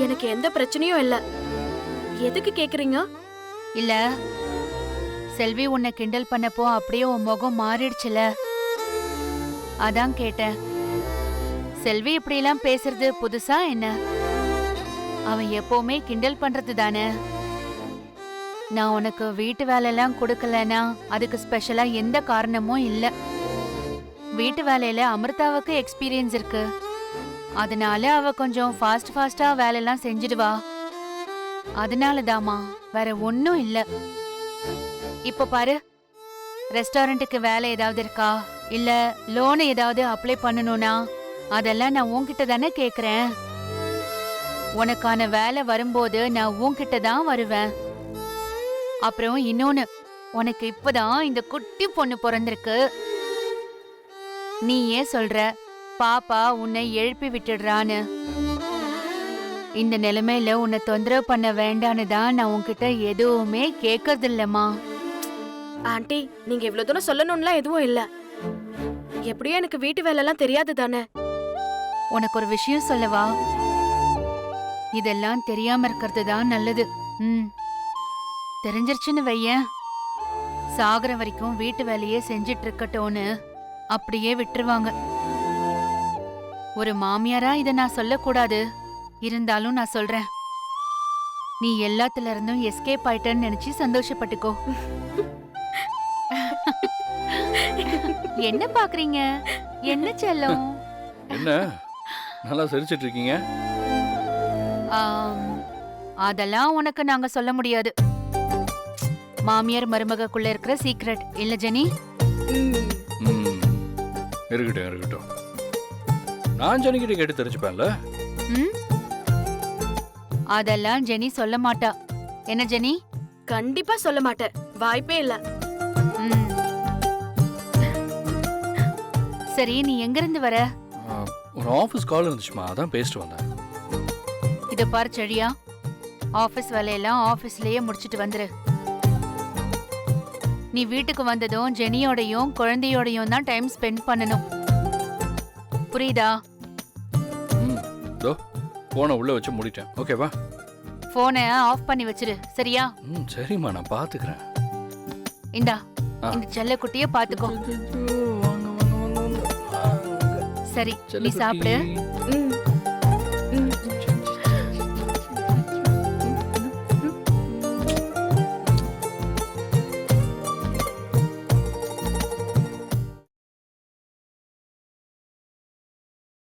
எனக்கு எந்த பிரச்சனையும் இல்ல. எதுக்கு கேக்குறீங்க? இல்ல செல்வி உன்னை கிண்டல் பண்ணப்போ அப்படியே உன் முகம் மாறிடுச்சுல, அதான் கேட்டேன். செல்வி இப்படிலாம் பேசுறது புதுசா என்ன? அவன் எப்பவுமே கிண்டல் பண்றது தானே. நான் உனக்கு வீட்டு வேலையெல்லாம் கொடுக்கலனா அதுக்கு ஸ்பெஷலா எந்த காரணமும் இல்ல. வீட்டு வேலையில அமிர்தாவுக்கு எக்ஸ்பீரியன்ஸ் இருக்கு, அதனால அவ கொஞ்சம் ஃபாஸ்டா வேலையெல்லாம் செஞ்சிடுவா. அதனாலதாமா, வேற ஒன்னும் இல்ல. இப்ப பாரு, ரெஸ்டாரண்ட்டுக்கு வேலை ஏதாவது இருக்கா, இல்ல லோன் ஏதாவது அப்ளை பண்ணணும்னா அதெல்லாம் நான் உன்கிட்ட தானே கேக்குறேன். உனக்கான வேலை வரும்போது நான் உன்கிட்ட தான் வருவேன். அப்புறம் இன்னொன்னு, உனக்கு இப்பதான் இந்த குட்டி பொண்ணு பிறந்திருக்கு. நீ ஏன் சொல்ற பாப்பா உன்னை எழுப்பி விட்டுடுறான்னு? இந்த நிலைமையில உன்னை தொந்தரவு பண்ண வேண்டான்னு தான் நான் உன்கிட்ட எதுவுமே கேட்கறது இல்லம்மா. ஆண்டி, நீங்க இவ்ளோ தூரம் சொல்லணும்லாம் எதுவும் இல்ல. எப்படியும் எனக்கு வீட்டு வேலை எல்லாம் தெரியாது தானே. உனக்கு ஒரு விஷயம் சொல்லவா? இதெல்லாம் தெரியாம இருக்கிறது தான் நல்லது. தெரிஞ்சிருச்சுன்னு வையேன், சாகர வரைக்கும் வீட்டு வேலையே செஞ்சிட்டு இருக்கட்டும்னு அப்படியே விட்டுருவாங்க. ஒரு மாமியாரா இத நான் சொல்லக்கூடாது, இருந்தாலும் நான் சொல்றேன். நீ எல்லாத்துல இருந்தும் எஸ்கேப் ஆயிட்டன்னு நினைச்சு சந்தோஷப்பட்டுக்கோ. என்ன பாக்குறீங்க? என்ன செல்லம்? என்ன நல்லா சிரிச்சிட்டு இருக்கீங்க? அதெல்லாம் உனக்கு நாங்க சொல்ல முடியாது. மாமியார் மருமகக்குள்ள இருக்கிற சீக்ரெட் இல்ல ஜெனி? இருக்கட்டும் இருக்கட்டும், நான் ஜெனி கிட்ட கேட்டு தெரிஞ்சுப்பேன்ல. அதெல்லாம் ஜெனி சொல்ல மாட்டா. என்ன ஜெனி? கண்டிப்பா சொல்ல மாட்டேன், வாய்ப்பே இல்ல. சரி, நீ எங்க இருந்து வர? ஒரு ஆபீஸ் கால் இருந்துச்சுமா, அதான் பேசிட்டு வந்தேன். இத பாரு செடியா, ஆபீஸ் வேலையெல்லாம் ஆபீஸ்லயே முடிச்சிட்டு வந்துரு. நீ வீட்டுக்கு வந்ததும் ஜெனியோடையும் குழந்தையோடையும் தான் டைம் ஸ்பெண்ட் பண்ணணும், புரியுதா? போனை உள்ள வச்சு மூடிட்டேன், ஓகேவா? போனை ஆஃப் பண்ணி வச்சிரு, சரியா? சரிம்மா, நான் பாத்துக்கிறேன். இந்தா, இந்த செல்ல குட்டிய பாத்துக்கோ. சரி, நீ சாப்பிடு.